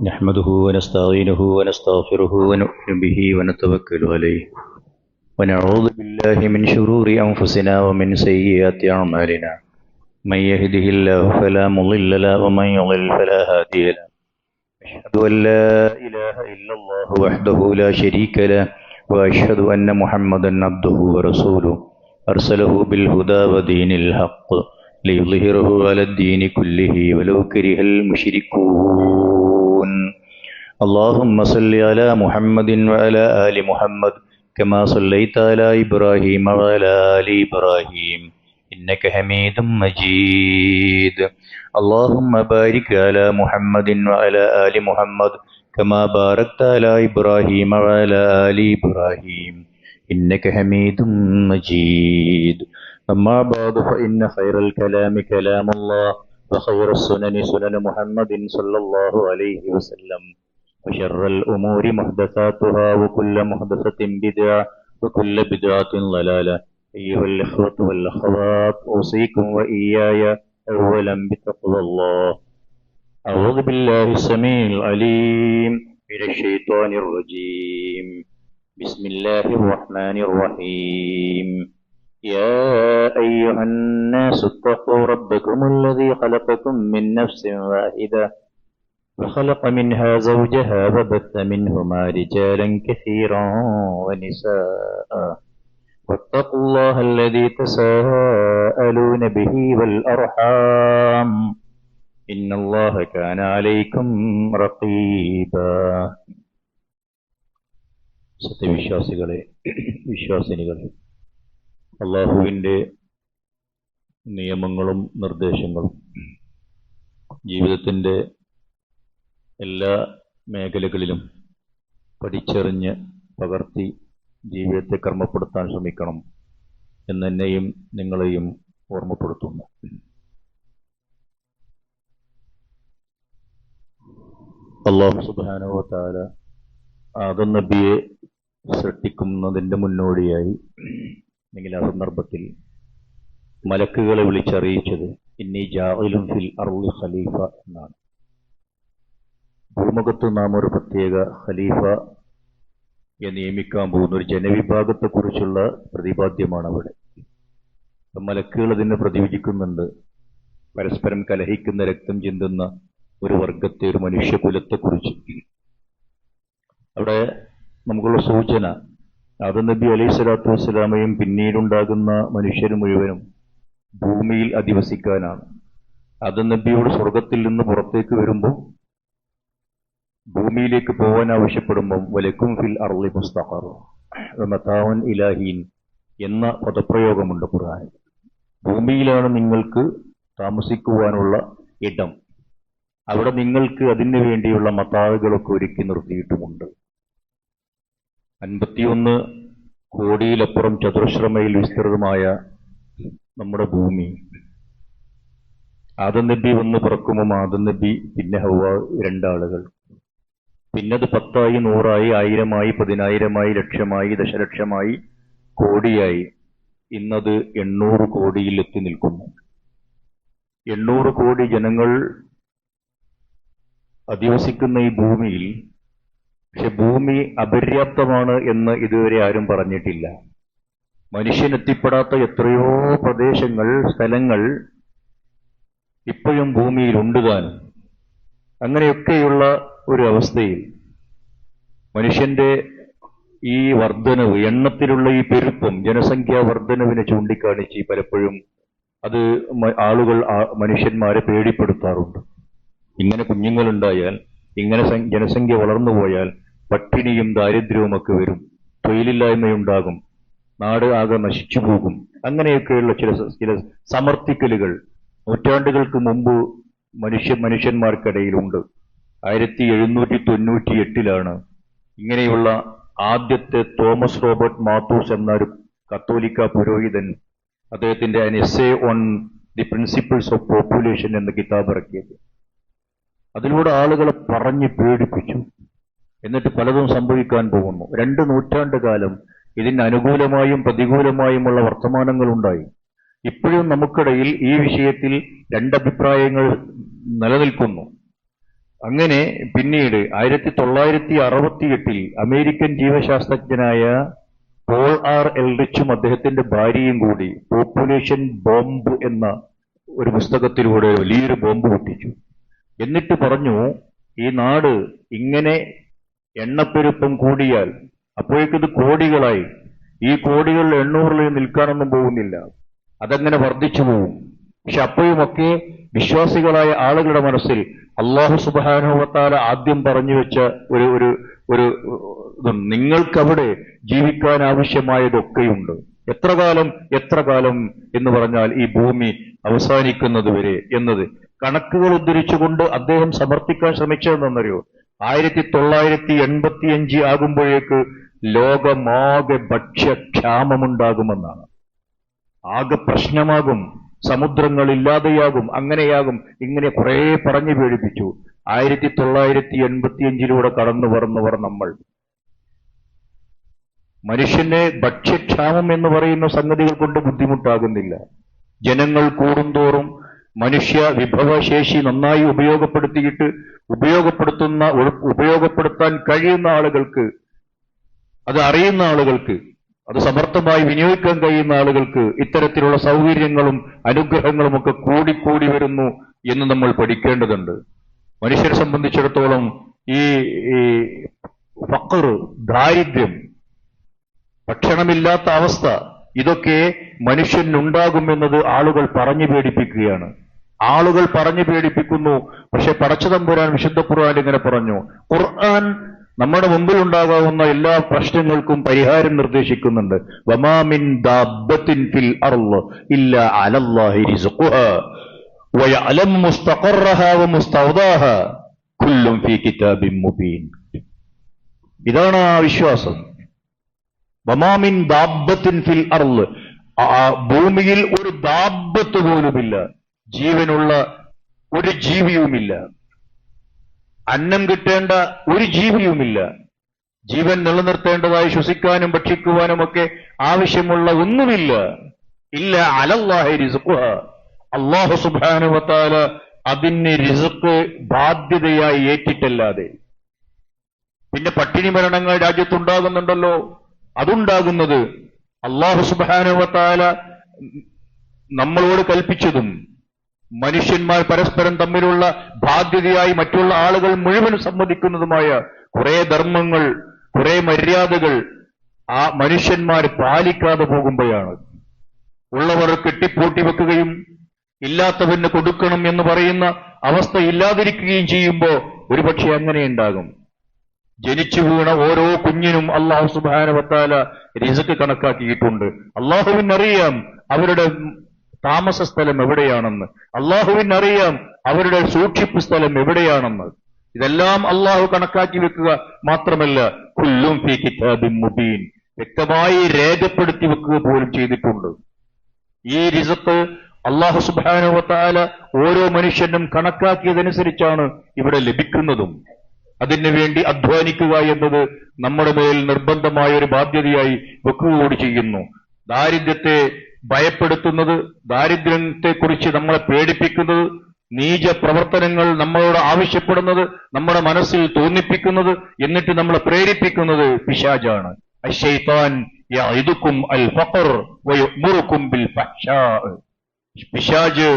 نحمده ونستعينه ونستغفره ونؤمن به ونتوكل عليه ونعوذ بالله من شرور أنفسنا ومن سيئات أعمالنا من يهده الله فلا مضل له ومن يضلل فلا هادي له أشهد أن لا إله إلا الله وحده لا شريك له وأشهد أن محمدا عبده ورسوله أرسله بالهدى ودين الحق ليظهره على الدين كله ولو كره المشركون اللهم صل على محمد وعلى آل محمد كما صليت على إبراهيم وعلى آل إبراهيم إنك حميد مجيد اللهم بارك على محمد وعلى آل محمد كما باركت على إبراهيم وعلى آل إبراهيم إنك حميد مجيد أما بعد فإن خير الكلام كلام الله وخير السنن سنن محمد صلى الله عليه وسلم وشر الأمور محدثاتها وكل محدثة بدعة وكل بدعة ضلالة أيها الإخوة والأخوات أوصيكم وإياي أولا بتقوى الله أعوذ بالله السميع العليم من الشيطان الرجيم بسم الله الرحمن الرحيم يا أيها الناس اتقوا ربكم الذي خلقكم من نفس واحدة وخلق منها زوجها وبث منهما رجالا كثيرا ونساء واتقوا الله الذي تساءلون به والأرحام إن الله كان عليكم رقيبا സത്യവിശ്വാസികളെ വിശ്വാസിനികളെ അല്ലാഹുവിൻ്റെ നിയമങ്ങളും നിർദ്ദേശങ്ങളും ജീവിതത്തിൻ്റെ എല്ലാ മേഖലകളിലും പഠിച്ചറിഞ്ഞ് പകർത്തി ജീവിതത്തെ കർമ്മപ്പെടുത്താൻ ശ്രമിക്കണം എന്നെന്നെയും നിങ്ങളെയും ഓർമ്മപ്പെടുത്തുന്നു. അല്ലാഹു സുബ്ഹാനഹു വ തആല ആദം നബിയെ സൃഷ്ടിക്കുന്നതിൻ്റെ മുന്നോടിയായി അല്ലെങ്കിൽ ആ സന്ദർഭത്തിൽ മലക്കുകളെ വിളിച്ചറിയിച്ചത് ഇന്നി ജാഇലുൻ ഫിൽ അർളി ഖലീഫ എന്നാണ്. ഭൂമുഖത്ത് നാം ഒരു പ്രത്യേക ഖലീഫയെ നിയമിക്കാൻ പോകുന്ന ഒരു ജനവിഭാഗത്തെക്കുറിച്ചുള്ള പ്രതിപാദ്യമാണ് അവിടെ. മലക്കുകൾ അതിനെ പ്രതിവിധിക്കുന്നുണ്ട്. പരസ്പരം കലഹിക്കുന്ന രക്തം ചിന്തുന്ന ഒരു വർഗത്തെ, ഒരു മനുഷ്യകുലത്തെക്കുറിച്ച് അവിടെ നമുക്കുള്ള സൂചന ആദം നബി അലൈഹി സ്വലാത്തു വസ്സലാമയും പിന്നീടുണ്ടാകുന്ന മനുഷ്യർ മുഴുവനും ഭൂമിയിൽ അധിവസിക്കാനാണ്. ആദം നബിയോട് സ്വർഗത്തിൽ നിന്ന് പുറത്തേക്ക് വരുമ്പോൾ ഭൂമിയിലേക്ക് പോകാൻ ആവശ്യപ്പെടുമ്പം വലക്കും ഫിൽ അർളി മുസ്തഖർ മതാഉൻ ഇലാഹീൻ എന്ന പദപ്രയോഗമുണ്ട് ഖുർആനിൽ. ഭൂമിയിലാണ് നിങ്ങൾക്ക് താമസിക്കുവാനുള്ള ഇടം. അവിടെ നിങ്ങൾക്ക് അതിനു വേണ്ടിയുള്ള മതാവുകളൊക്കെ ഒരുക്കി നിർത്തിയിട്ടുമുണ്ട്. 51 കോടിയിലപ്പുറം ചതുരശ്ര മൈൽ വിസ്തൃതമായ നമ്മുടെ ഭൂമി. ആദം നബി വന്ന് പിറക്കുമ്പോൾ ആദം നബി പിന്നെ ഹവ്വ, രണ്ടാളുകൾ. പിന്നത് 10ആയി, 100ആയി, 1000ആയി, 10000ആയി, ലക്ഷമായി, ദശലക്ഷമായി, കോടിയായി. ഇന്നത് 800 കോടിയിൽ എത്തി നിൽക്കുന്നു. 800 കോടി ജനങ്ങൾ അധിവസിക്കുന്ന ഈ ഭൂമിയിൽ പക്ഷെ ഭൂമി അപര്യാപ്തമാണ് എന്ന് ഇതുവരെ ആരും പറഞ്ഞിട്ടില്ല. മനുഷ്യൻ എത്തിപ്പെടാത്ത എത്രയോ പ്രദേശങ്ങൾ, സ്ഥലങ്ങൾ ഇപ്പോഴും ഭൂമിയിലുണ്ട് താനും. അങ്ങനെയൊക്കെയുള്ള ഒരു അവസ്ഥയിൽ മനുഷ്യന്റെ ഈ വർധനവ്, എണ്ണത്തിലുള്ള ഈ പെരുപ്പം, ജനസംഖ്യാ വർധനവിനെ ചൂണ്ടിക്കാണിച്ച് പലപ്പോഴും അത് ആളുകൾ മനുഷ്യന്മാരെ പേടിപ്പെടുത്താറുണ്ട്. ഇങ്ങനെ കുഞ്ഞുങ്ങളുണ്ടായാൽ, ഇങ്ങനെ ജനസംഖ്യ വളർന്നു പോയാൽ പട്ടിണിയും ദാരിദ്ര്യവുമൊക്കെ വരും, തൊഴിലില്ലായ്മയുണ്ടാകും, നാട് ആകെ നശിച്ചു പോകും. അങ്ങനെയൊക്കെയുള്ള ചില സമർത്ഥിക്കലുകൾ നൂറ്റാണ്ടുകൾക്ക് മുമ്പ് മനുഷ്യന്മാർക്കിടയിലുണ്ട്. 1798 ഇങ്ങനെയുള്ള ആദ്യത്തെ തോമസ് റോബർട്ട് മാത്തൂസ് എന്ന ഒരു കത്തോലിക്ക പുരോഹിതൻ അദ്ദേഹത്തിന്റെ an essay on the principles of population എന്ന കിതാബ് ഇറക്കിയത്. അതിലൂടെ ആളുകളെ പറഞ്ഞ് പേടിപ്പിച്ചു. എന്നിട്ട് പലതും സംഭവിക്കാൻ പോകുന്നു. 2 നൂറ്റാണ്ട് കാലം ഇതിന് അനുകൂലമായും പ്രതികൂലമായുമുള്ള വർത്തമാനങ്ങളുണ്ടായി. ഇപ്പോഴും നമുക്കിടയിൽ ഈ വിഷയത്തിൽ 2 അഭിപ്രായങ്ങൾ നിലനിൽക്കുന്നു. അങ്ങനെ പിന്നീട് 1968 അമേരിക്കൻ ജീവശാസ്ത്രജ്ഞനായ പോൾ ആർ എൽറിച്ചും അദ്ദേഹത്തിന്റെ ഭാര്യയും കൂടി പോപ്പുലേഷൻ ബോംബ് എന്ന ഒരു പുസ്തകത്തിലൂടെ വലിയൊരു ബോംബ് പൊട്ടിച്ചു. എന്നിട്ട് പറഞ്ഞു, ഈ നാട് ഇങ്ങനെ എണ്ണപ്പെരുപ്പം കൂടിയാൽ അപ്പോഴേക്കിത് കോടികളായി, ഈ കോടികൾ 800 നിൽക്കാനൊന്നും പോകുന്നില്ല, അതങ്ങനെ വർദ്ധിച്ചു പോകും. പക്ഷെ അപ്പോഴുമൊക്കെ വിശ്വാസികളായ ആളുകളുടെ മനസ്സിൽ അല്ലാഹു സുബ്ഹാനഹു വ തആല ആദ്യം പറഞ്ഞു വെച്ച ഒരു ഒരു ഒരു നിങ്ങൾക്കവിടെ ജീവിക്കാൻ ആവശ്യമായതൊക്കെയുണ്ട്. എത്ര കാലം എന്ന് പറഞ്ഞാൽ ഈ ഭൂമി അവസാനിക്കുന്നത് വരെ എന്നത് കണക്കുകൾ ഉദ്ധരിച്ചുകൊണ്ട് അദ്ദേഹം സമർത്ഥിക്കാൻ ശ്രമിച്ചതെന്നറിയോ? 1985 ആകുമ്പോഴേക്ക് ലോകമാകെ ഭക്ഷ്യക്ഷാമമുണ്ടാകുമെന്നാണ്. ആകെ പ്രശ്നമാകും, സമുദ്രങ്ങൾ ഇല്ലാതെയാകും, അങ്ങനെയാകും, ഇങ്ങനെ കുറെ പറഞ്ഞു പേടിപ്പിച്ചു. 1985 കടന്നു വന്നവർ നമ്മൾ. മനുഷ്യനെ ഭക്ഷ്യക്ഷാമം എന്ന് പറയുന്ന സംഗതികൾ കൊണ്ട് ബുദ്ധിമുട്ടാകുന്നില്ല. ജനങ്ങൾ കൂടുന്തോറും മനുഷ്യ വിഭവശേഷി നന്നായി ഉപയോഗപ്പെടുത്താൻ കഴിയുന്ന ആളുകൾക്ക്, അത് അറിയുന്ന ആളുകൾക്ക്, അത് സമർത്ഥമായി വിനിയോഗിക്കാൻ കഴിയുന്ന ആളുകൾക്ക് ഇത്തരത്തിലുള്ള സൗകര്യങ്ങളും അനുഗ്രഹങ്ങളും ഒക്കെ കൂടിക്കൂടി വരുന്നു എന്ന് നമ്മൾ പഠിക്കേണ്ടതുണ്ട്. മനുഷ്യരെ സംബന്ധിച്ചിടത്തോളം ഈ ഫഖർ, ദാരിദ്ര്യം, ഭക്ഷണമില്ലാത്ത അവസ്ഥ, ഇതൊക്കെ മനുഷ്യനുണ്ടാകുമെന്നത് ആളുകൾ പറഞ്ഞു പേടിപ്പിക്കുകയാണ്. ആളുകൾ പറഞ്ഞു പേടിപ്പിക്കുന്നു. പക്ഷെ പടച്ചതമ്പുരാൻ വിശുദ്ധ ഖുർആൻ ഇങ്ങനെ പറഞ്ഞു. ഖുർആൻ നമ്മുടെ മുമ്പിൽ ഉണ്ടാകാവുന്ന എല്ലാ പ്രശ്നങ്ങൾക്കും പരിഹാരം നിർദ്ദേശിക്കുന്നുണ്ട്. വമാ മിൻ ദാബത്തിൻ ഫിൽ അർള് ഇല്ലാ അലല്ലാഹി റിസ്ഖുഹാ വയഅലമു മുസ്തഖറഹാ വമുസ്തൗദാഹാ കുല്ലും ഫീ കിതാബിൻ മുബീൻ. ഇതാണ് ആ വിശ്വാസം. വമാ മിൻ ദാബത്തിൻ ഫിൽ അർള്, ഭൂമിയിൽ ഒരു ദാബത്ത് പോലുമില്ല, ജീവനുള്ള ഒരു ജീവിയുമില്ല, അന്നം കിട്ടേണ്ട ഒരു ജീവിയുമില്ല, ജീവൻ നിലനിർത്തേണ്ടതായി ശ്വസിക്കാനും ഭക്ഷിക്കുവാനും ഒക്കെ ആവശ്യമുള്ള ഒന്നുമില്ല. ഇല്ല അലല്ലാഹി റിസ്ഖുഹാ, അല്ലാഹു സുബ്ഹാനഹു വ തആല അതിന് റിസ്ക് ബാധ്യതയായി ഏറ്റിട്ടല്ലാതെ. പിന്നെ പട്ടിണി മരണങ്ങൾ രാജ്യത്തുണ്ടാകുന്നുണ്ടല്ലോ, അതുണ്ടാകുന്നത് അല്ലാഹു സുബ്ഹാനഹു വ തആല നമ്മളോട് കൽപ്പിച്ചതും മനുഷ്യന്മാർ പരസ്പരം തമ്മിലുള്ള ബാധ്യതയായി മറ്റുള്ള ആളുകൾ മുഴുവൻ സമ്മതിക്കുന്നതുമായ കുറെ ധർമ്മങ്ങൾ, കുറെ മര്യാദകൾ ആ മനുഷ്യന്മാർ പാലിക്കാതെ പോകുമ്പോഴാണ്. ഉള്ളവർ കെട്ടിപ്പൂട്ടി വെക്കുകയും ഇല്ലാത്തവന് കൊടുക്കണം എന്ന് പറയുന്ന അവസ്ഥ ഇല്ലാതിരിക്കുകയും ചെയ്യുമ്പോൾ ഒരുപക്ഷെ അങ്ങനെ ഉണ്ടാകും. ജനിച്ചു വീണ ഓരോ കുഞ്ഞിനും അല്ലാഹു സുബ്ഹാനഹു വ തആല റിസ്ക് കണക്കാക്കിയിട്ടുണ്ട്. അല്ലാഹുവിനറിയാം അവരുടെ താമസ സ്ഥലം എവിടെയാണെന്ന്, അല്ലാഹുവിനറിയാം അവരുടെ സൂക്ഷിപ്പ് സ്ഥലം എവിടെയാണെന്ന്. ഇതെല്ലാം അല്ലാഹു കണക്കാക്കി വെക്കുക മാത്രമല്ല, കുല്ലും ഫീ കിതാബിൻ മുബീൻ, വ്യക്തമായി രേഖപ്പെടുത്തി വെക്കുക പോലും ചെയ്തിട്ടുണ്ട്. ഈ റിസ്ക് അല്ലാഹു സുബ്ഹാനഹു വ തആല ഓരോ മനുഷ്യനും കണക്കാക്കിയതനുസരിച്ചാണ് ഇവിടെ ലഭിക്കുന്നതും. അതിനുവേണ്ടി അധ്വാനിക്കുക എന്നത് നമ്മുടെ മേൽ നിർബന്ധമായ ഒരു ബാധ്യതയായി വെക്കുക കൂടി ചെയ്യുന്നു. ദാരിദ്ര്യത്തെ ഭയപ്പെടുത്തുന്നത്, ദാരിദ്ര്യത്തെക്കുറിച്ച് നമ്മളെ പേടിപ്പിക്കുന്നത്, നീച പ്രവർത്തനങ്ങൾ നമ്മളോട് ആവശ്യപ്പെടുന്നത്, നമ്മുടെ മനസ്സിൽ തോന്നിപ്പിക്കുന്നത്, എന്നിട്ട് നമ്മളെ പ്രേരിപ്പിക്കുന്നത് പിശാചാണ്. അശ്ശൈത്താൻ യഇദുക്കും അൽ ഫഖർ വയഅ്മുറുക്കും ബിൽ ഫഹ്ശാ. പിശാച്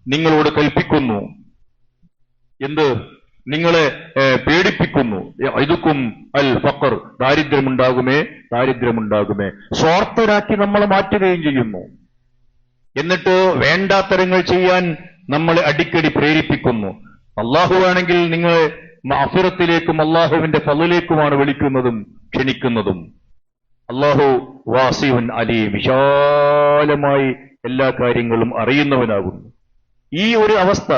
നിങ്ങളോട് കൽപ്പിക്കുന്നു എന്ത്? നിങ്ങളെ പേടിപ്പിക്കുന്നു. യഇദുക്കും അൽ ഫഖർ, ദാരിദ്ര്യമുണ്ടാകുമേ. സ്വാർത്ഥരാക്കി നമ്മളെ മാറ്റുകയും ചെയ്യുന്നു. എന്നിട്ട് വേണ്ടാത്തരങ്ങൾ ചെയ്യാൻ നമ്മളെ അടിക്കടി പ്രേരിപ്പിക്കുന്നു. അല്ലാഹു ആണെങ്കിൽ നിങ്ങളെ മഗ്ഫിറത്തിലേക്കും അല്ലാഹുവിന്റെ ഫളിലേക്കുമാണ് വിളിക്കുന്നതും ക്ഷണിക്കുന്നതും. അല്ലാഹു വാസിഉൻ അലീം, വിശാലമായി എല്ലാ കാര്യങ്ങളും അറിയുന്നവനാകുന്നു. ഈ ഒരു അവസ്ഥ,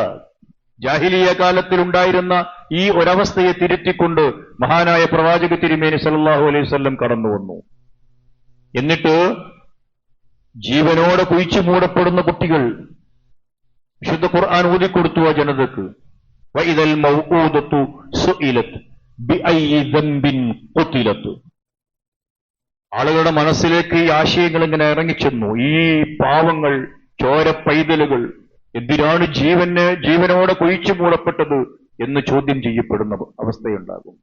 ജാഹിലിയ കാലത്തിലുണ്ടായിരുന്ന ഈ ഒരവസ്ഥയെ തിരുത്തിക്കൊണ്ട് മഹാനായ പ്രവാചക തിരുമേനി സല്ലല്ലാഹു അലൈഹി വസല്ലം കടന്നു വന്നു. എന്നിട്ട് ജീവനോടെ കുഴിച്ചു മൂടപ്പെടുന്ന കുട്ടികൾ വിശുദ്ധ ഖുർആൻ ഓതിക്കൊടുത്തു ആ ജനതക്ക്. വഇദൽ മൗഊദത്തു സുഇലത് ബിഅയ്യി ദംബിൻ ഖുതിലത്. ആളുകളുടെ മനസ്സിലേക്ക് ഈ ആശയങ്ങൾ ഇങ്ങനെ ഇറങ്ങിച്ചെന്നു. ഈ പാവങ്ങൾ, ചോര പൈതലുകൾ എന്തിനാണ് ജീവനോടെ കുഴിച്ചു മൂടപ്പെട്ടത് എന്ന് ചോദ്യം ചെയ്യപ്പെടുന്ന അവസ്ഥയുണ്ടാകും.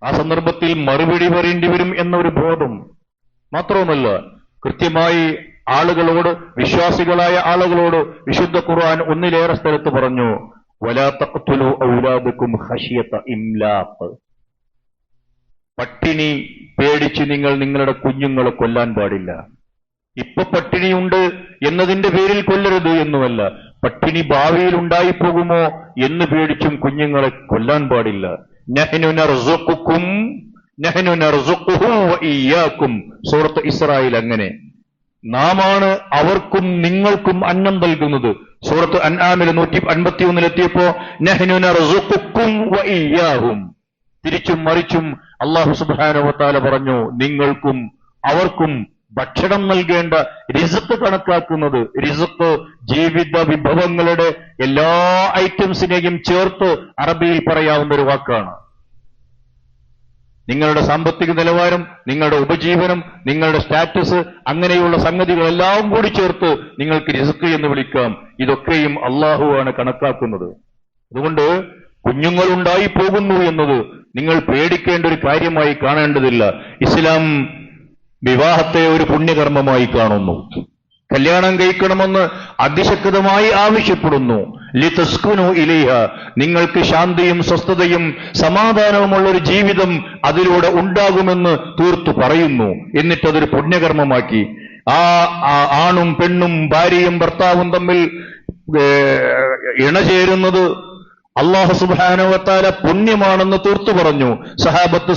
ആ സന്ദർഭത്തിൽ മറുപടി പറയേണ്ടി വരും എന്നൊരു ബോധം മാത്രവുമല്ല, കൃത്യമായി ആളുകളോട്, വിശ്വാസികളായ ആളുകളോട് വിശുദ്ധ ഖുർആൻ ഒന്നിലേറെ സ്ഥലത്ത് പറഞ്ഞു, വലാ തഖ്തുലു ഔലാദകും ഖശിയത ഇംലാഖ്. പട്ടിണി പേടിച്ച് നിങ്ങൾ നിങ്ങളുടെ കുഞ്ഞുങ്ങളെ കൊല്ലാൻ പാടില്ല. ഇപ്പൊ പട്ടിണിയുണ്ട് എന്നതിന്റെ പേരിൽ കൊല്ലരുത് എന്നുമല്ല, പട്ടിണി ഭാവിയിൽ ഉണ്ടായിപ്പോകുമോ എന്ന് പേടിച്ചും കുഞ്ഞുങ്ങളെ കൊല്ലാൻ പാടില്ല. നഹ്നു നർസുഖുക്കും നഹ്നു നർസുഖുഹു വഇയ്യാക്കും. സൂറത്ത് ഇസ്രായിൽ അങ്ങനെ, നാമാണ് അവർക്കും നിങ്ങൾക്കും അന്നം നൽകുന്നത്. സൂറത്ത് അൻആമിൽ 151 നഹ്നു നർസുഖുക്കും വഇയ്യാഹും. തിരിച്ചും മറിച്ചും അല്ലാഹു സുബ്ഹാനഹു വ തആല പറഞ്ഞു, നിങ്ങൾക്കും അവർക്കും ഭക്ഷണം നൽകേണ്ട റിസ്ക് കണക്കാക്കുന്നത്. റിസ്ക് ജീവിത വിഭവങ്ങളുടെ എല്ലാ ഐറ്റംസിനെയും ചേർത്ത് അറബിയിൽ പറയാവുന്ന ഒരു വാക്കാണ്. നിങ്ങളുടെ സാമ്പത്തിക നിലവാരം, നിങ്ങളുടെ ഉപജീവനം, നിങ്ങളുടെ സ്റ്റാറ്റസ്, അങ്ങനെയുള്ള സംഗതികളെല്ലാം കൂടി ചേർത്ത് നിങ്ങൾക്ക് റിസ്ക് എന്ന് വിളിക്കാം. ഇതൊക്കെയും അള്ളാഹുവാണ് കണക്കാക്കുന്നത്. അതുകൊണ്ട് കുഞ്ഞുങ്ങൾ ഉണ്ടായി പോകുന്നു എന്നത് നിങ്ങൾ പേടിക്കേണ്ട ഒരു കാര്യമായി കാണേണ്ടതില്ല. ഇസ്ലാം വിവാഹത്തെ ഒരു പുണ്യകർമ്മമായി കാണുന്നു. കല്യാണം കഴിക്കണമെന്ന് അതിശക്തമായി ആവശ്യപ്പെടുന്നു. ലിതസ്കുനു ഇലൈഹ, നിങ്ങൾക്ക് ശാന്തിയും സ്വസ്ഥതയും സമാധാനവുമുള്ളൊരു ജീവിതം അതിലൂടെ ഉണ്ടാകുമെന്ന് തീർത്തു പറയുന്നു. എന്നിട്ടതൊരു പുണ്യകർമ്മമാക്കി. ആ ആണും പെണ്ണും ഭാര്യയും ഭർത്താവും തമ്മിൽ ഇണചേരുന്നത് അല്ലാഹു സുബ്ഹാനഹു വ തആല പുണ്യമാണെന്ന് തീർത്തു പറഞ്ഞു. സഹാബത്ത്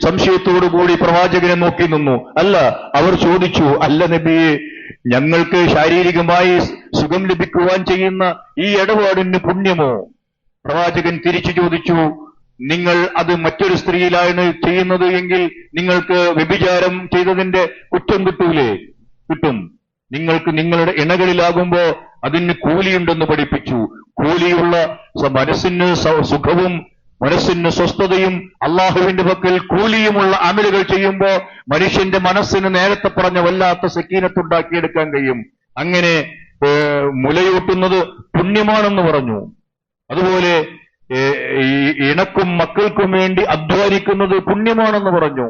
സംശയത്തോടുകൂടി പ്രവാചകനെ നോക്കി നിന്നു. അല്ല, അവർ ചോദിച്ചു, അല്ല നബിയെ, ഞങ്ങൾക്ക് ശാരീരികമായി സുഖം ലഭിക്കുവാൻ ചെയ്യുന്ന ഈ ഇടപാടിന് പുണ്യമോ? പ്രവാചകൻ തിരിച്ചു ചോദിച്ചു, നിങ്ങൾ അത് മറ്റൊരു സ്ത്രീയിലാണ് ചെയ്യുന്നത് എങ്കിൽ നിങ്ങൾക്ക് വ്യഭിചാരം ചെയ്തതിന്റെ കുറ്റം കിട്ടൂലേ? കിട്ടും. നിങ്ങൾക്ക് നിങ്ങളുടെ ഇണകളിലാകുമ്പോ അതിന് കൂലിയുണ്ടെന്ന് പഠിപ്പിച്ചു. കൂലിയുള്ള മനസ്സിന് സുഖവും മനസ്സിന് സ്വസ്ഥതയും അള്ളാഹുവിന്റെ പക്കൽ കൂലിയുമുള്ള അമലുകൾ ചെയ്യുമ്പോൾ മനുഷ്യന്റെ മനസ്സിന് നേരത്തെ പറഞ്ഞ വല്ലാത്ത സക്കീനത്തുണ്ടാക്കിയെടുക്കാൻ കഴിയും. അങ്ങനെ മുലയൂട്ടുന്നത് പുണ്യമാണെന്ന് പറഞ്ഞു. അതുപോലെ ഇണക്കും മക്കൾക്കും വേണ്ടി അധ്വാനിക്കുന്നത് പുണ്യമാണെന്ന് പറഞ്ഞു.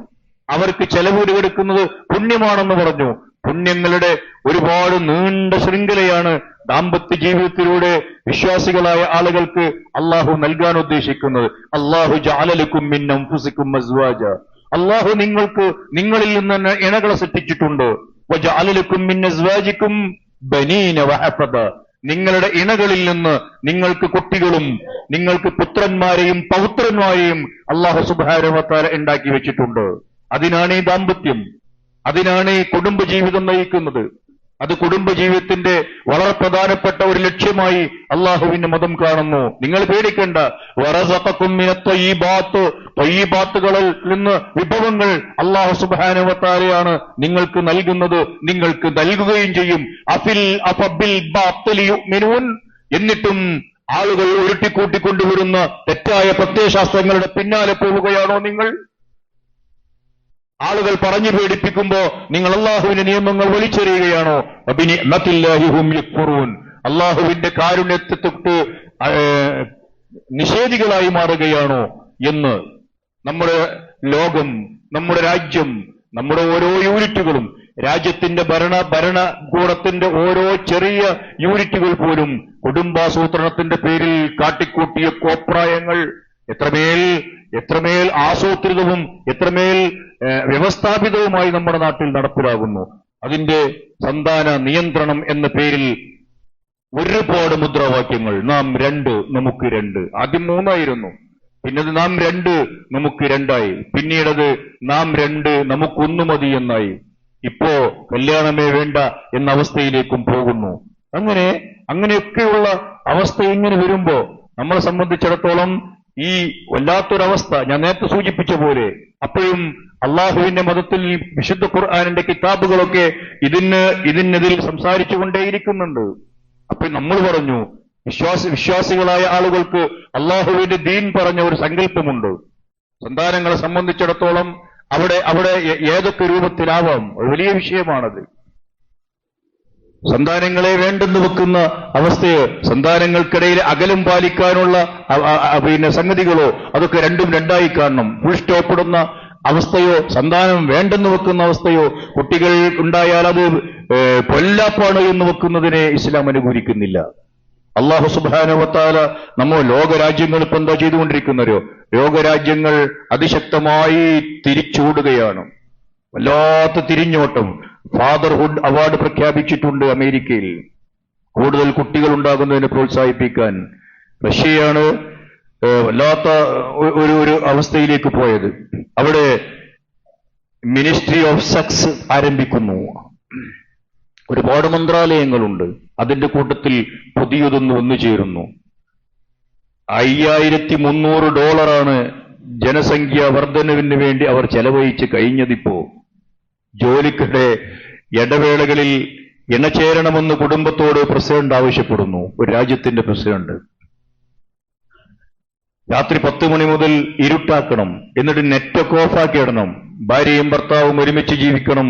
അവർക്ക് ചെലവെടുക്കുന്നത് പുണ്യമാണെന്ന് പറഞ്ഞു. പുണ്യങ്ങളുടെ ഒരുപാട് നീണ്ട ശൃംഖലയാണ് ദാമ്പത്യ ജീവിതത്തിലൂടെ വിശ്വാസികളായ ആളുകൾക്ക് അള്ളാഹു നൽകാൻ ഉദ്ദേശിക്കുന്നത്. അള്ളാഹു ജഅല ലക്കും മിൻ അൻഫുസികും അസ്വാജ, അള്ളാഹു നിങ്ങളിൽ നിന്ന് ഇണകളെ സൃഷ്ടിച്ചിട്ടുണ്ട്. വജഅല ലക്കും മിൻ അസ്വാജികും ബനീന വഹഫദ, നിങ്ങളുടെ ഇണകളിൽ നിന്ന് നിങ്ങൾക്ക് കുട്ടികളും നിങ്ങൾക്ക് പുത്രന്മാരെയും പൗത്രന്മാരെയും അള്ളാഹു സുബ്ഹാനഹു വ തആല ഉണ്ടാക്കി വെച്ചിട്ടുണ്ട്. അതിനാണ് ഈ ദാമ്പത്യം, അതിനാണ് ഈ കുടുംബജീവിതം നയിക്കുന്നത്. അത് കുടുംബജീവിതത്തിന്റെ വളരെ പ്രധാനപ്പെട്ട ഒരു ലക്ഷ്യമായി അള്ളാഹുവിന്റെ മതം കാണുന്നു. നിങ്ങൾ പേടിക്കേണ്ട. വറസഖകും മിനത് ത്വയ്യിബാത്ത്, ത്വയ്യിബാത്തുകളിൽ നിന്ന് വിഭവങ്ങൾ അള്ളാഹു സുബ്ഹാനഹു വ തആലയാണ് നിങ്ങൾക്ക് നൽകുന്നത്, നിങ്ങൾക്ക് നൽകുകയും ചെയ്യും. അഫബിൽ ബാത്തിലി യുഅ്മിനൂൻ, എന്നിട്ടും ആളുകൾ ഉരുട്ടിക്കൂട്ടിക്കൊണ്ടുവരുന്ന തെറ്റായ പ്രത്യയശാസ്ത്രങ്ങളുടെ പിന്നാലെ പോവുകയാണോ നിങ്ങൾ? ആളുകൾ പറഞ്ഞു പേടിപ്പിക്കുമ്പോ നിങ്ങൾ അള്ളാഹുവിന്റെ നിയമങ്ങൾ വലിച്ചെറിയുകയാണോ? ബിനിഅ്മത്തില്ലാഹി ഹും യക്ഫുറൂൻ, അള്ളാഹുവിന്റെ കാരുണ്യത്തെ തൊട്ട് നിഷേധികളായി മാറുകയാണോ എന്ന് നമ്മുടെ ലോകം, നമ്മുടെ രാജ്യം, നമ്മുടെ ഓരോ യൂണിറ്റുകളും, രാജ്യത്തിന്റെ ഭരണകൂടത്തിന്റെ ഓരോ ചെറിയ യൂണിറ്റുകൾ പോലും കുടുംബാസൂത്രണത്തിന്റെ പേരിൽ കാട്ടിക്കൂട്ടിയ കോപ്രായങ്ങൾ എത്രമേൽ ആസൂത്രിതവും എത്രമേൽ വ്യവസ്ഥാപിതവുമായി നമ്മുടെ നാട്ടിൽ നടപ്പിലാകുന്നു. അതിന്റെ സന്താന നിയന്ത്രണം എന്ന പേരിൽ ഒരുപാട് മുദ്രാവാക്യങ്ങൾ. നാം 2, നമുക്ക് 2. ആദ്യം 3 പിന്നത് നാം 2, നമുക്ക് 2 പിന്നീടത് നാം 2, നമുക്ക് 1 മതി എന്നായി. ഇപ്പോ കല്യാണമേ വേണ്ട എന്ന അവസ്ഥയിലേക്കും പോകുന്നു. അങ്ങനെയൊക്കെയുള്ള അവസ്ഥ ഇങ്ങനെ വരുമ്പോ നമ്മളെ സംബന്ധിച്ചിടത്തോളം ഈ വല്ലാത്തൊരവസ്ഥ ഞാൻ നേരത്തെ സൂചിപ്പിച്ച പോലെ, അപ്പോഴും അള്ളാഹുവിന്റെ മതത്തിൽ വിശുദ്ധ ഖുർആനിന്റെ കിതാബുകളൊക്കെ ഇതിനെതിൽ സംസാരിച്ചു കൊണ്ടേയിരിക്കുന്നുണ്ട്. അപ്പൊ നമ്മൾ പറഞ്ഞു, വിശ്വാസികളായ ആളുകൾക്ക് അള്ളാഹുവിന്റെ ദീൻ പറഞ്ഞ ഒരു സങ്കല്പമുണ്ട്. സന്താനങ്ങളെ സംബന്ധിച്ചിടത്തോളം അവിടെ ഏതൊക്കെ രൂപത്തിലാവാം, ഒരു വലിയ വിഷയമാണത്. സന്താനങ്ങളെ വേണ്ടെന്ന് വെക്കുന്ന അവസ്ഥയോ, സന്താനങ്ങൾക്കിടയിൽ അകലം പാലിക്കാനുള്ള സംഗതികളോ, അതൊക്കെ രണ്ടും രണ്ടായി കാണണം. ഫുൾ സ്റ്റോപ്പ് ഇടുന്ന അവസ്ഥയോ, സന്താനം വേണ്ടെന്ന് വെക്കുന്ന അവസ്ഥയോ, കുട്ടികൾ ഉണ്ടായാൽ അത് പൊല്ലാപ്പാണ് എന്ന് വെക്കുന്നതിനെ ഇസ്ലാം അനുകൂലിക്കുന്നില്ല. അല്ലാഹു സുബ്ഹാനഹു വ തആല ലോകരാജ്യങ്ങൾ ഇപ്പൊ എന്താ ചെയ്തുകൊണ്ടിരിക്കുന്നവരോ, ലോകരാജ്യങ്ങൾ അതിശക്തമായി തിരിച്ചോടുകയാണ്. വല്ലാത്ത തിരിഞ്ഞോട്ടം. ഫാദർഹുഡ് അവാർഡ് പ്രഖ്യാപിച്ചിട്ടുണ്ട് അമേരിക്കയിൽ, കൂടുതൽ കുട്ടികൾ ഉണ്ടാകുന്നതിന് പ്രോത്സാഹിപ്പിക്കാൻ. റഷ്യയാണ് വല്ലാത്ത ഒരു അവസ്ഥയിലേക്ക് പോയത്. അവിടെ മിനിസ്ട്രി ഓഫ് സെക്സ് ആരംഭിക്കുന്നു. ഒരുപാട് മന്ത്രാലയങ്ങളുണ്ട്. അതിന്റെ കൂട്ടത്തിൽ പുതിയതൊന്ന് വന്നു ചേരുന്നു. $5300 ജനസംഖ്യ വർധനവിന് വേണ്ടി അവർ ചെലവഴിച്ച് കഴിഞ്ഞതിപ്പോ. ജോലിക്കിടെ ഇടവേളകളിൽ ഇണചേരണമെന്ന് കുടുംബത്തോട് പ്രസിഡന്റ് ആവശ്യപ്പെടുന്നു. ഒരു രാജ്യത്തിന്റെ പ്രസിഡന്റ് രാത്രി 10 മണി മുതൽ ഇരുട്ടാക്കണം, എന്നിട്ട് നെറ്റൊക്കെ ഓഫാക്കി ഇടണം, ഭാര്യയും ഭർത്താവും ഒരുമിച്ച് ജീവിക്കണം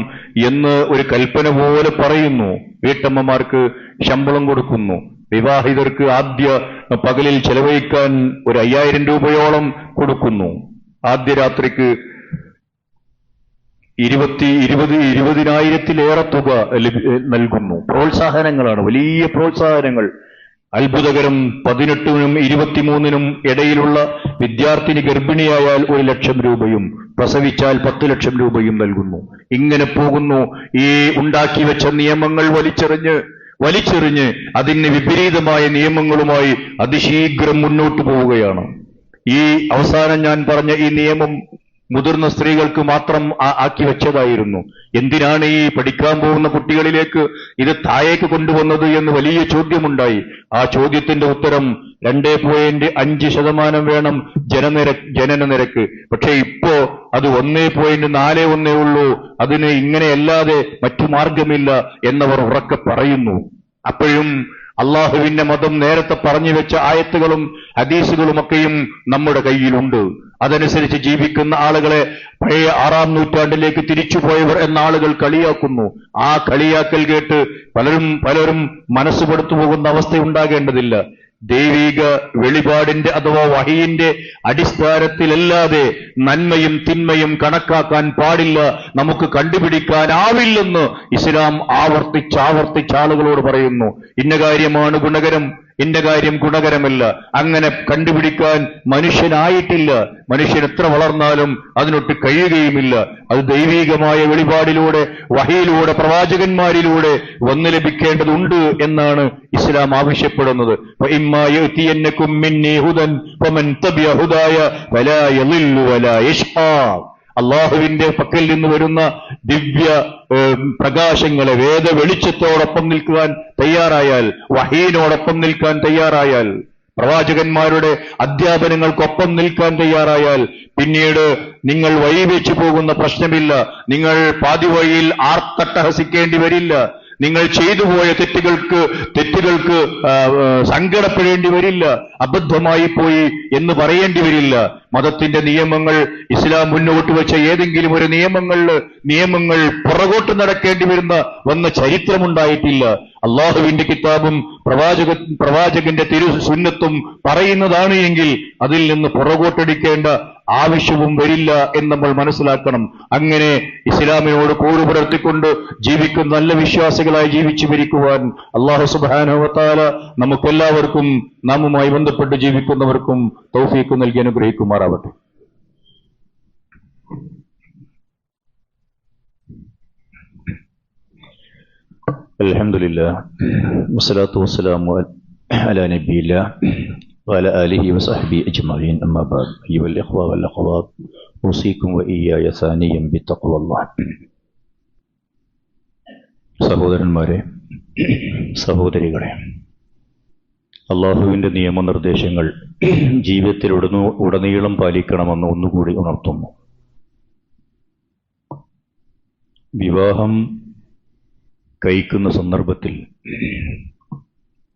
എന്ന് ഒരു കൽപ്പന പോലെ പറയുന്നു. വീട്ടമ്മമാർക്ക് ശമ്പളം കൊടുക്കുന്നു. വിവാഹിതർക്ക് ആദ്യ പകലിൽ ചെലവഴിക്കാൻ ഒരു 5000 രൂപയോളം കൊടുക്കുന്നു. ആദ്യ രാത്രിക്ക് 20,000-ലേറെ തുക നൽകുന്നു. പ്രോത്സാഹനങ്ങളാണ്, വലിയ പ്രോത്സാഹനങ്ങൾ. അത്ഭുതകരം. 18-നും 23-നും ഇടയിലുള്ള വിദ്യാർത്ഥിനി ഗർഭിണിയായാൽ 1,00,000 രൂപയും, പ്രസവിച്ചാൽ 10,00,000 രൂപയും നൽകുന്നു. ഇങ്ങനെ പോകുന്നു. ഈ ഉണ്ടാക്കി വെച്ച നിയമങ്ങൾ വലിച്ചെറിഞ്ഞ് അതിന് വിപരീതമായ നിയമങ്ങളുമായി അതിശീഘ്രം മുന്നോട്ട് പോവുകയാണ്. ഈ അവസാനം ഞാൻ പറഞ്ഞ ഈ നിയമം മുതിർന്ന സ്ത്രീകൾക്ക് മാത്രം ആക്കി വെച്ചതായിരുന്നു. എന്തിനാണ് ഈ പഠിക്കാൻ പോകുന്ന കുട്ടികളിലേക്ക് ഇത് താഴേക്ക് കൊണ്ടുവന്നത് എന്ന് വലിയ ചോദ്യമുണ്ടായി. ആ ചോദ്യത്തിന്റെ ഉത്തരം 2.5% വേണം ജനന നിരക്ക്. പക്ഷെ ഇപ്പോ അത് 1.41 ഉള്ളൂ. അതിന് ഇങ്ങനെയല്ലാതെ മറ്റു മാർഗമില്ല എന്നവർ ഉറക്കെ പറയുന്നു. അപ്പോഴും അള്ളാഹുവിന്റെ മതം നേരത്തെ പറഞ്ഞു വെച്ച ആയത്തുകളും ഹദീസുകളുമൊക്കെയും നമ്മുടെ കയ്യിലുണ്ട്. അതനുസരിച്ച് ജീവിക്കുന്ന ആളുകളെ പഴയ 6-ാം നൂറ്റാണ്ടിലേക്ക് തിരിച്ചുപോയവർ എന്ന ആളുകൾ കളിയാക്കുന്നു. ആ കളിയാക്കൽ കേട്ട് പലരും മനസ്സുപെടുത്തു പോകുന്ന അവസ്ഥ ഉണ്ടാകേണ്ടതില്ല. ദൈവിക വെളിപാടിന്റെ അഥവാ വഹിയിന്റെ അടിസ്ഥാനത്തിലല്ലാതെ നന്മയും തിന്മയും കണക്കാക്കാൻ പാടില്ല, നമുക്ക് കണ്ടുപിടിക്കാനാവില്ലെന്ന് ഇസ്ലാം ആവർത്തിച്ച് ആളുകളോട് പറയുന്നു. ഇന്ന കാര്യമാണ് ഗുണകരം, ഇന്ന കാര്യം ഗുണകരമല്ല. അങ്ങനെ കണ്ടുപിടിക്കാൻ മനുഷ്യനായിട്ടില്ല. മനുഷ്യൻ എത്ര വളർന്നാലും അതിനൊട്ട് കഴിയുകയുമില്ല. അത് ദൈവികമായ വെളിപാടിലൂടെ, വഹിയിലൂടെ, പ്രവാചകന്മാരിലൂടെ വന്നു ലഭിക്കേണ്ടതുണ്ട് എന്നാണ് ഇസ്ലാം ആവശ്യപ്പെടുന്നത്. അള്ളാഹുവിന്റെ പക്കൽ നിന്ന് വരുന്ന ദിവ്യ പ്രകാശങ്ങളെ, വേദ വെളിച്ചത്തോടൊപ്പം നിൽക്കാൻ തയ്യാറായാൽ, വഹീനോടൊപ്പം നിൽക്കാൻ തയ്യാറായാൽ, പ്രവാചകന്മാരുടെ അധ്യാപനങ്ങൾക്കൊപ്പം നിൽക്കാൻ തയ്യാറായാൽ, പിന്നീട് നിങ്ങൾ വഴിവെച്ചു പോകുന്ന പ്രശ്നമില്ല. നിങ്ങൾ പാതിവഴിയിൽ ആർത്തട്ടഹസിക്കേണ്ടി വരില്ല. നിങ്ങൾ ചെയ്തുപോയ തെറ്റുകൾക്ക് സങ്കടപ്പെടേണ്ടി വരില്ല. അബദ്ധമായി പോയി എന്ന് പറയേണ്ടി വരില്ല. മതത്തിന്റെ നിയമങ്ങൾ, ഇസ്ലാം മുന്നോട്ട് വെച്ച ഏതെങ്കിലും ഒരു നിയമങ്ങൾ പുറകോട്ട് നടക്കേണ്ടി വന്ന ചരിത്രമുണ്ടായിട്ടില്ല. അള്ളാഹുവിന്റെ കിതാബും പ്രവാചകന്റെ സുന്നത്തും പറയുന്നതാണ് എങ്കിൽ അതിൽ നിന്ന് പുറകോട്ടടിക്കേണ്ട ആവശ്യവും വരില്ല എന്ന് നമ്മൾ മനസ്സിലാക്കണം. അങ്ങനെ ഇസ്ലാമിനോട് കൂറ് പുലർത്തിക്കൊണ്ട് ജീവിക്കുന്ന നല്ല വിശ്വാസികളായി ജീവിച്ചു മരിക്കുവാൻ അല്ലാഹു സുബ്ഹാനഹു വ തആല നമുക്കെല്ലാവർക്കും, നാമുമായി ബന്ധപ്പെട്ട് ജീവിക്കുന്നവർക്കും തൗഫീഖ് നൽകി അനുഗ്രഹിക്കുമാറാവട്ടെ. അൽഹംദുലില്ലാഹ് വസ്സലാത്തു വസ്സലാമു അലാ നബിയില്ലാഹ് وعلى آله وصحبه أجمعين. أما بعد أيها الإخوة والأخوات أوصيكم وإياي ثانيا بتقوى الله. സഹോദരന്മാരെ, സഹോദരികളെ, അള്ളാഹുവിന്റെ നിയമനിർദ്ദേശങ്ങൾ ജീവിതത്തിൽ ഉടനീളം പാലിക്കണമെന്ന് ഒന്നുകൂടി ഉണർത്തുന്നു. വിവാഹം കഴിക്കുന്ന സന്ദർഭത്തിൽ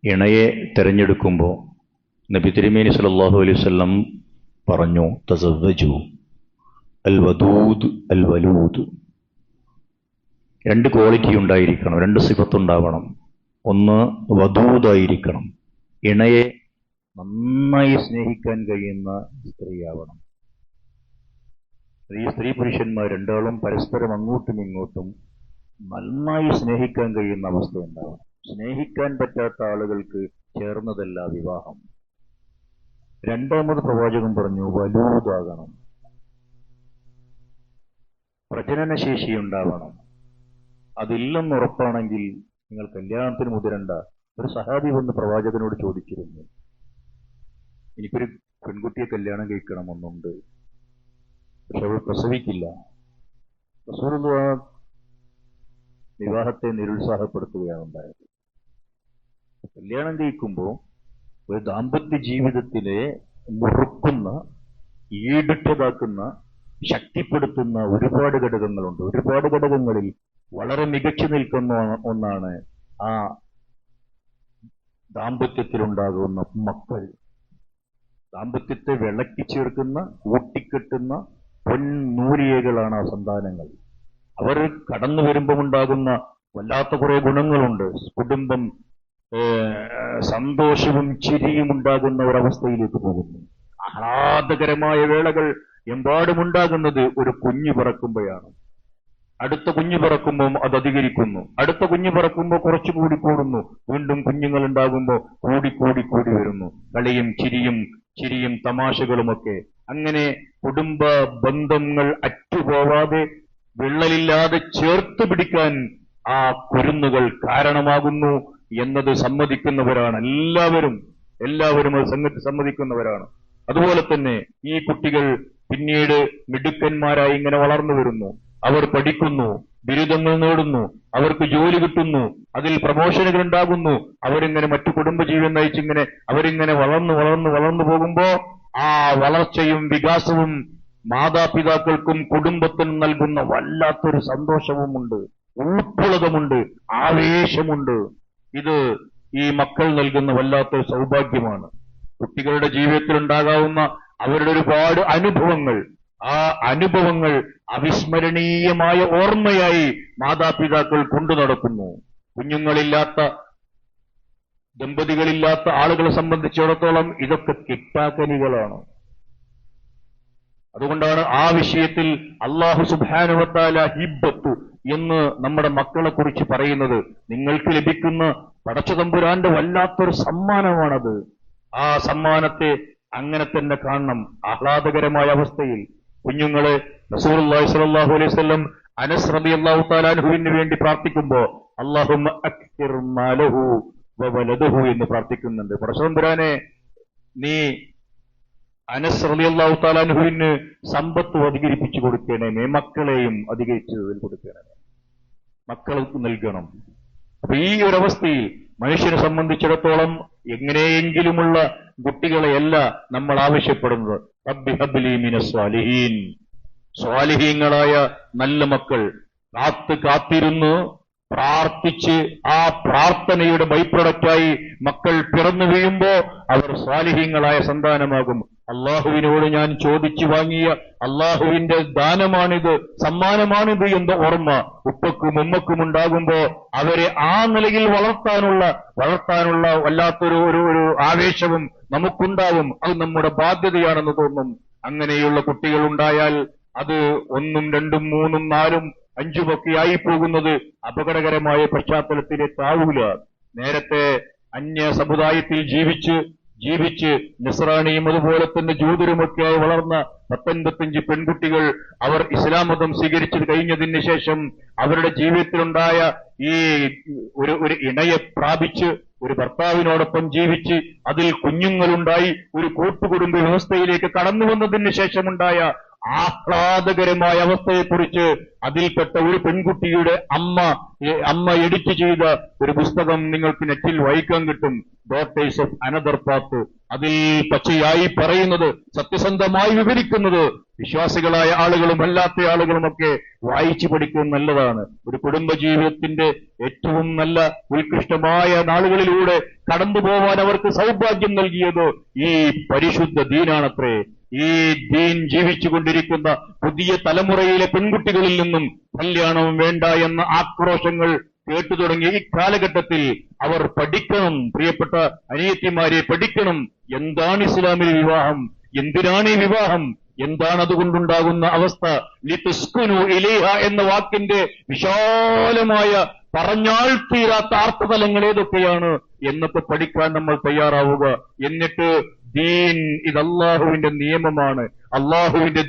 ഇണയെ തെരഞ്ഞെടുക്കുമ്പോൾ നബി തിരുമേനി സല്ലല്ലാഹു അലൈഹി വസല്ലം പറഞ്ഞു, തസവ്വജു അൽ വദൂദ് അൽ വലൂദ്. 2 ക്വാളിറ്റി ഉണ്ടായിരിക്കണം, 2 സിഫത്ത് ഉണ്ടാവണം. ഒന്ന് വധൂതായിരിക്കണം, ഇണയെ നന്നായി സ്നേഹിക്കാൻ കഴിയുന്ന സ്ത്രീയാവണം. സ്ത്രീ പുരുഷന്മാർ രണ്ടാളും പരസ്പരം അങ്ങോട്ടും ഇങ്ങോട്ടും നന്നായി സ്നേഹിക്കാൻ കഴിയുന്ന അവസ്ഥ ഉണ്ടാവണം. സ്നേഹിക്കാൻ പറ്റാത്ത ആളുകൾക്ക് ചേർന്നതല്ല വിവാഹം. രണ്ടാമത് പ്രവാചകൻ പറഞ്ഞു വലൂതാകണം, പ്രജനനശേഷി ഉണ്ടാവണം. അതില്ലെന്ന് ഉറപ്പാണെങ്കിൽ നിങ്ങൾ കല്യാണത്തിന് മുതിരണ്ട. ഒരു സഹാബി വന്ന് പ്രവാചകനോട് ചോദിച്ചിരുന്നു, എനിക്കൊരു പെൺകുട്ടിയെ കല്യാണം കഴിക്കണമെന്നുണ്ട്, പക്ഷെ അവൾ പ്രസവിക്കില്ല. റസൂലുള്ളാഹി വിവാഹത്തെ നിരുത്സാഹപ്പെടുത്തുകയാണ് ഉണ്ടായത്. കല്യാണം കഴിക്കുമ്പോൾ ഒരു ദാമ്പത്യ ജീവിതത്തിലെ മുറുക്കുന്ന, ഈടുറ്റതാക്കുന്ന, ശക്തിപ്പെടുത്തുന്ന ഒരുപാട് ഘടകങ്ങളുണ്ട്. ഒരുപാട് ഘടകങ്ങളിൽ വളരെ മികച്ചു നിൽക്കുന്ന ഒന്നാണ് ആ ദാമ്പത്യത്തിലുണ്ടാകുന്ന മക്കൾ. ദാമ്പത്യത്തെ വിളക്കി ചേർക്കുന്ന, ഊട്ടിക്കെട്ടുന്ന പൊന്നൂലിയകളാണ് ആ സന്താനങ്ങൾ. അവർ കടന്നു വരുമ്പോൾ ഉണ്ടാകുന്ന വല്ലാത്ത കുറെ ഗുണങ്ങളുണ്ട്. കുടുംബം സന്തോഷവും ചിരിയും ഉണ്ടാകുന്ന ഒരവസ്ഥയിലേക്ക് പോകുന്നു. ആഹ്ലാദകരമായ വേളകൾ എമ്പാടുമുണ്ടാകുന്നത് ഒരു കുഞ്ഞു പിറക്കുമ്പോഴാണ്. അടുത്ത കുഞ്ഞു പിറക്കുമ്പോൾ അത് അധികരിക്കുന്നു. അടുത്ത കുഞ്ഞു പിറക്കുമ്പോൾ കുറച്ചുകൂടി കൂടുന്നു. വീണ്ടും കുഞ്ഞുങ്ങൾ ഉണ്ടാകുമ്പോൾ കൂടി വരുന്നു. കളിയും ചിരിയും തമാശകളുമൊക്കെ. അങ്ങനെ കുടുംബ ബന്ധങ്ങൾ അറ്റുപോവാതെ വിള്ളലില്ലാതെ ചേർത്ത് പിടിക്കാൻ ആ കുരുന്നുകൾ കാരണമാകുന്നു എന്നത് സമ്മതിക്കുന്നവരാണ് എല്ലാവരും അത് സമ്മതിക്കുന്നവരാണ്. അതുപോലെ തന്നെ ഈ കുട്ടികൾ പിന്നീട് മിടുക്കന്മാരായി ഇങ്ങനെ വളർന്നു വരുന്നു. അവർ പഠിക്കുന്നു, ബിരുദങ്ങൾ നേടുന്നു, അവർക്ക് ജോലി കിട്ടുന്നു, അതിൽ പ്രമോഷനുകൾ ഉണ്ടാകുന്നു. അവരിങ്ങനെ മറ്റു കുടുംബജീവൻ നയിച്ചിങ്ങനെ അവരിങ്ങനെ വളർന്നു പോകുമ്പോ ആ വളർച്ചയും വികാസവും മാതാപിതാക്കൾക്കും കുടുംബത്തിനും നൽകുന്ന വല്ലാത്തൊരു സന്തോഷവുമുണ്ട്, ഉൾപ്പുളകമുണ്ട്, ആവേശമുണ്ട്. ഇത് ഈ മക്കൾ നൽകുന്ന വല്ലാത്തൊരു സൗഭാഗ്യമാണ്. കുട്ടികളുടെ ജീവിതത്തിൽ ഉണ്ടാകാവുന്ന അവരുടെ ഒരുപാട് അനുഭവങ്ങൾ, ആ അനുഭവങ്ങൾ അവിസ്മരണീയമായ ഓർമ്മയായി മാതാപിതാക്കൾ കൊണ്ടു നടക്കുന്നു. കുഞ്ഞുങ്ങളില്ലാത്ത, ദമ്പതികളില്ലാത്ത ആളുകളെ സംബന്ധിച്ചിടത്തോളം ഇതൊക്കെ കിട്ടാക്കനികളാണ്. അതുകൊണ്ടാണ് ആ വിഷയത്തിൽ അല്ലാഹു സുബ്ഹാനഹു വ തആല ഹിബ്ബത്തു എന്ന് നമ്മുടെ മക്കളെ കുറിച്ച് പറയുന്നത്. നിങ്ങൾക്ക് ലഭിക്കുന്ന പടച്ചതമ്പുരാന്റെ വല്ലാത്തൊരു സമ്മാനമാണത്. ആ സമ്മാനത്തെ അങ്ങനെ തന്നെ കാണണം. ആഹ്ലാദകരമായ അവസ്ഥയിൽ കുഞ്ഞുങ്ങളെ റസൂലുള്ളാഹി സ്വല്ലല്ലാഹു അലൈഹി വസല്ലം അനസ് റളിയല്ലാഹു തആല അൻഹുവിന് വേണ്ടി പ്രാർത്ഥിക്കുമ്പോൾ അല്ലാഹുമ്മ അക്സിർ മാലഹു വ വലദഹു എന്ന് പ്രാർത്ഥിക്കുന്നുണ്ട്. പടച്ചതമ്പുരാനെ, നീ അനസ് റളിയല്ലാഹു തആല അൻഹുവിന് സമ്പത്ത് അധികരിപ്പിച്ചു കൊടുക്കണമേ, മക്കളെയും അധികരിച്ചു കൊടുക്കണമേ, മക്കൾക്ക് നൽകണം. അപ്പൊ ഈ ഒരവസ്ഥയിൽ മനുഷ്യനെ സംബന്ധിച്ചിടത്തോളം എങ്ങനെയെങ്കിലുമുള്ള കുട്ടികളെയല്ല നമ്മൾ ആവശ്യപ്പെടുന്നത്. റബ്ബി ഹബ്ലി മിനസ് സ്വാലിഹീൻ, സ്വാലിഹീങ്ങളായ നല്ല മക്കൾ. കാത്തിരുന്ന് പ്രാർത്ഥിച്ച് ആ പ്രാർത്ഥനയുടെ ബൈ പ്രൊഡക്റ്റായി മക്കൾ പിറന്നു വീഴുമ്പോ അവർ സ്വാലിഹീങ്ങളായ സന്താനമാകും. അള്ളാഹുവിനോട് ഞാൻ ചോദിച്ചു വാങ്ങിയ അള്ളാഹുവിന്റെ ദാനമാണിത്, സമ്മാനമാണിത് എന്ന ഓർമ്മ ഉപ്പക്കും ഉമ്മക്കും ഉണ്ടാകുമ്പോ അവരെ ആ നിലയിൽ വളർത്താനുള്ള വല്ലാത്തൊരു ആവേശവും നമുക്കുണ്ടാവും. അത് നമ്മുടെ ബാധ്യതയാണെന്ന് തോന്നും. അങ്ങനെയുള്ള കുട്ടികൾ ഉണ്ടായാൽ അത് 1, 2, 3, 4, 5 ആയി പോകുന്നത് അപകടകരമായ പശ്ചാത്തലത്തിലേക്കാവൂല. നേരത്തെ അന്യ സമുദായത്തിൽ ജീവിച്ച് നസ്രാണിയും അതുപോലെ തന്നെ ജൂതരുമൊക്കെയായി വളർന്ന 55 പെൺകുട്ടികൾ അവർ ഇസ്ലാം മതം സ്വീകരിച്ചു കഴിഞ്ഞതിന് ശേഷം അവരുടെ ജീവിതത്തിലുണ്ടായ ഈ ഒരു ഇണയെ പ്രാപിച്ച് ഒരു ഭർത്താവിനോടൊപ്പം ജീവിച്ച് അതിൽ കുഞ്ഞുങ്ങളുണ്ടായി ഒരു കൂട്ടുകുടുംബ വ്യവസ്ഥയിലേക്ക് കടന്നു വന്നതിന് ശേഷമുണ്ടായ ആഹ്ലാദകരമായ അവസ്ഥയെക്കുറിച്ച് അതിൽപ്പെട്ട ഒരു പെൺകുട്ടിയുടെ അമ്മ എഡിറ്റ് ചെയ്ത ഒരു പുസ്തകം നിങ്ങൾക്ക് നെറ്റിൽ വായിക്കാൻ കിട്ടും. Daughters of another path. അതിൽ പച്ചയായി പറയുന്നത്, സത്യസന്ധമായി വിവരിക്കുന്നത് വിശ്വാസികളായ ആളുകളും അല്ലാത്ത ആളുകളുമൊക്കെ വായിച്ചു പഠിക്കുന്നത് നല്ലതാണ്. ഒരു കുടുംബജീവിതത്തിന്റെ ഏറ്റവും നല്ല ഉത്കൃഷ്ടമായ നാളുകളിലൂടെ കടന്നു പോവാൻ അവർക്ക് സൗഭാഗ്യം നൽകിയത് ഈ പരിശുദ്ധ ദീനാണത്രേ. ഈ ദീൻ ജീവിച്ചുകൊണ്ടിരിക്കുന്ന പുതിയ തലമുറയിലെ പെൺകുട്ടികളിൽ നിന്നും കല്യാണം വേണ്ട എന്ന ആക്രോശങ്ങൾ കേട്ടു തുടങ്ങിയ ഈ കാലഘട്ടത്തിൽ അവർ പഠിക്കണം. പ്രിയപ്പെട്ട അനിയത്തിമാരെ, പഠിക്കണം. എന്താണ് ഇസ്ലാമിൽ വിവാഹം, എന്തിനാണ് ഈ വിവാഹം, എന്താണ് അതുകൊണ്ടുണ്ടാകുന്ന അവസ്ഥ. ലിതസ്കുനു ഇലൈഹ എന്ന വാക്കിന്റെ വിശാലമായ പറഞ്ഞാൽ തീരാത്ത അർത്ഥതലങ്ങൾ ഏതൊക്കെയാണ് എന്നൊക്കെ പഠിക്കാൻ നമ്മൾ തയ്യാറാവുക. എന്നിട്ട് ദീൻ, ഇത് അള്ളാഹുവിന്റെ നിയമമാണ്, അള്ളാഹുവിന്റെ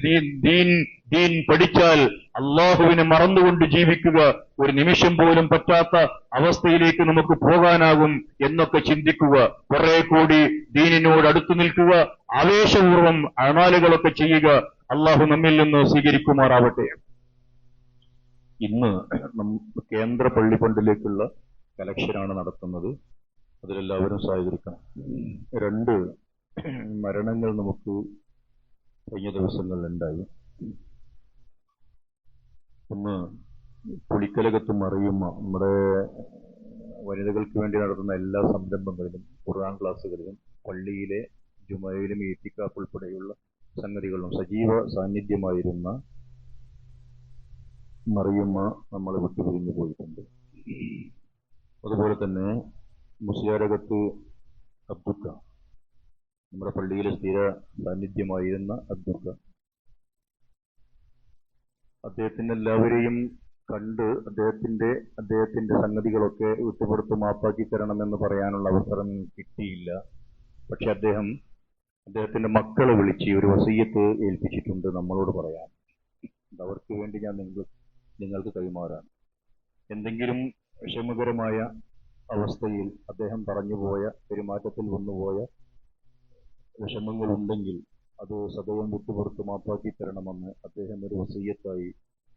ദീൻ പഠിച്ചാൽ അള്ളാഹുവിനെ മറന്നുകൊണ്ട് ജീവിക്കുക ഒരു നിമിഷം പോലും പറ്റാത്ത അവസ്ഥയിലേക്ക് നമുക്ക് പോകാനാകും എന്നൊക്കെ ചിന്തിക്കുക. കുറെ കൂടി ദീനിനോട് അടുത്തു നിൽക്കുക, ആവേശപൂർവം അമാലുകളൊക്കെ ചെയ്യുക. അള്ളാഹു നമ്മിൽ നിന്ന് സ്വീകരിക്കുമാറാവട്ടെ. ഇന്ന് കേന്ദ്ര പള്ളി ഫണ്ടിലേക്കുള്ള കലക്ഷനാണ് നടത്തുന്നത്. അതിലെല്ലാവരും സഹകരിക്കണം. 2 മരണങ്ങൾ നമുക്ക് കഴിഞ്ഞ ദിവസങ്ങളിലുണ്ടായി. ഒന്ന് പുളിക്കലകത്ത് മറിയുമ്മ, നമ്മുടെ വനിതകൾക്ക് വേണ്ടി നടത്തുന്ന എല്ലാ സംരംഭങ്ങളിലും, ഖുർആൻ ക്ലാസ്സുകളിലും, പള്ളിയിലെ ജുമയിലും ഈത്തിക്കാഫ് ഉൾപ്പെടെയുള്ള സംഗതികളിലും സജീവ സാന്നിധ്യമായിരുന്ന മറിയുമ്മ നമ്മളെ വിട്ടുപിരിഞ്ഞു പോയിട്ടുണ്ട്. അതുപോലെ തന്നെ മുസ്ലിയാരകത്ത് അബ്ദുക്ക, നമ്മുടെ പള്ളിയിലെ സ്ഥിര സാന്നിധ്യമായിരുന്ന അബ്ദുക്ക, അദ്ദേഹത്തിന് എല്ലാവരെയും കണ്ട് അദ്ദേഹത്തിന്റെ സംഗതികളൊക്കെ വിട്ടുപുറത്ത് മാപ്പാക്കി തരണമെന്ന് പറയാനുള്ള അവസരം കിട്ടിയില്ല. പക്ഷെ അദ്ദേഹത്തിന്റെ മക്കളെ വിളിച്ച് ഒരു വസീയത്ത് ഏൽപ്പിച്ചിട്ടുണ്ട് നമ്മളോട് പറയാൻ. അവർക്ക് വേണ്ടി ഞാൻ നിങ്ങൾക്ക് കൈമാറാൻ. എന്തെങ്കിലും വിഷമകരമായ അവസ്ഥയിൽ അദ്ദേഹം പറഞ്ഞുപോയ, പെരുമാറ്റത്തിൽ വന്നുപോയ വിഷമങ്ങളുണ്ടെങ്കിൽ അത് സദയം വിട്ടുപുറത്ത് മാപ്പാക്കി തരണമെന്ന് അദ്ദേഹം ഒരു വസീയത്തായി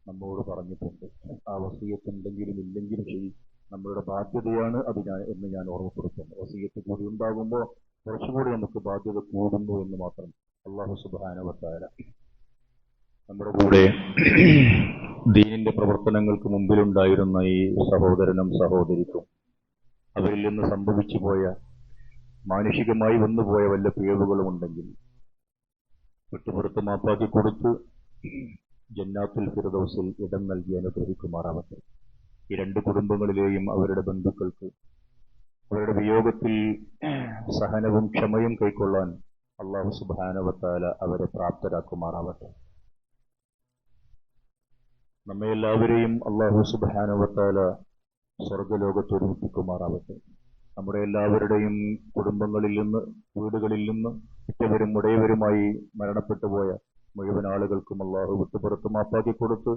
നമ്മോട് പറഞ്ഞിട്ടുണ്ട്. ആ വസീയത്ത് ഉണ്ടെങ്കിലും ഇല്ലെങ്കിലും ശരി, നമ്മളുടെ ബാധ്യതയാണ് അത് എന്ന് ഞാൻ ഓർമ്മപ്പെടുത്തുന്നു. വസീയത്ത് കൂടി ഉണ്ടാകുമ്പോൾ കുറച്ചുകൂടി നമുക്ക് ബാധ്യത കൂടുന്നു എന്ന് മാത്രം. അല്ലാഹു സുബ്ഹാനഹു വ തആല നമ്മുടെ കൂടെ ദീനിന്റെ പ്രവർത്തനങ്ങൾക്ക് മുമ്പിലുണ്ടായിരുന്ന ഈ സഹോദരനും സഹോദരിക്കും അവരിൽ നിന്ന് സംഭവിച്ചു പോയ, മാനുഷികമായി വന്നുപോയ വല്ല പിഴവുകളും ഉണ്ടെങ്കിൽ വിട്ടുപുറത്ത് മാപ്പാക്കി കൊടുത്ത് ജന്നാത്തുൽ ഫിർദൗസിൽ ഇടം നൽകി അനുഗ്രഹിക്കുമാറാവട്ടെ. ഈ 2 കുടുംബങ്ങളിലെയും അവരുടെ ബന്ധുക്കൾക്ക് അവരുടെ വിയോഗത്തിൽ സഹനവും ക്ഷമയും കൈക്കൊള്ളാൻ അല്ലാഹു സുബ്ഹാനഹു വ തആല അവരെ പ്രാപ്തരാക്കുമാറാവട്ടെ. നമ്മെ എല്ലാവരെയും അല്ലാഹു സുബ്ഹാനഹു വ തആല സ്വർഗ്ഗലോകത്ത് ഒരുമിപ്പിക്കുമാറാവട്ടെ. നമ്മുടെ എല്ലാവരുടെയും കുടുംബങ്ങളിൽ നിന്ന്, വീടുകളിൽ നിന്ന് ഉറ്റവരും ഉടയവരുമായി മരണപ്പെട്ടു പോയ മുഴുവൻ ആളുകൾക്കും അല്ലാഹു വിട്ടുപുറത്ത് മാപ്പാക്കി കൊടുത്ത്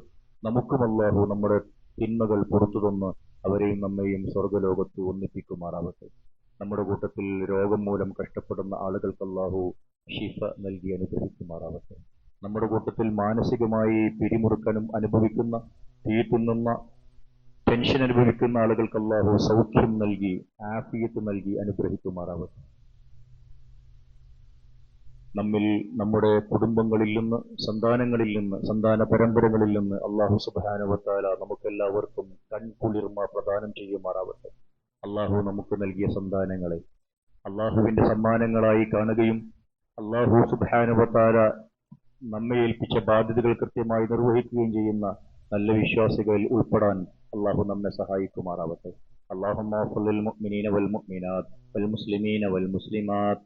നമുക്കും അല്ലാഹു നമ്മുടെ തിന്മകൾ പുറത്തു തന്ന് അവരെയും നമ്മെയും സ്വർഗ്ഗലോകത്ത് ഒന്നിപ്പിക്കുമാറാവട്ടെ. നമ്മുടെ കൂട്ടത്തിൽ രോഗം മൂലം കഷ്ടപ്പെടുന്ന ആളുകൾക്ക് അല്ലാഹു ശിഫ നൽകി അനുഗ്രഹിക്കുമാറാവട്ടെ. നമ്മുടെ കൂട്ടത്തിൽ മാനസികമായി പിരിമുറുക്കനും അനുഭവിക്കുന്ന, തീറ്റുന്ന, ടെൻഷൻ അനുഭവിക്കുന്ന ആളുകൾക്ക് അല്ലാഹു സൗഖ്യം നൽകി ആഫിയത്ത് നൽകി അനുഗ്രഹിക്കുമാറാവട്ടെ. നമ്മിൽ, നമ്മുടെ കുടുംബങ്ങളിൽ നിന്ന്, സന്താനങ്ങളിൽ നിന്ന്, സന്താന പരമ്പരകളിൽ നിന്ന് അല്ലാഹു സുബ്ഹാനഹു വ തആല നമുക്കെല്ലാവർക്കും കൺകുളിർമ പ്രദാനം ചെയ്യുമാറാവട്ടെ. അല്ലാഹു നമുക്ക് നൽകിയ സന്താനങ്ങളെ അല്ലാഹുവിന്റെ സമ്മാനങ്ങളായി കാണുകയും അല്ലാഹു സുബ്ഹാനഹു വ തആല നമ്മെ ഏൽപ്പിച്ച ബാധ്യതകൾ കൃത്യമായി നിർവഹിക്കുകയും ചെയ്യുന്ന നല്ല വിശ്വാസികളിൽ ഉൾപ്പെടാൻ അല്ലാഹു നമ്മെ സഹായിക്കുമാറാവട്ടെ. അല്ലാഹുമ്മ ഗ്ഫിർ ലിൽ മുഅ്മിനീന വൽ മുഅ്മിനാത്ത് വൽ മുസ്ലിമീന വൽ മുസ്ലിമാത്ത്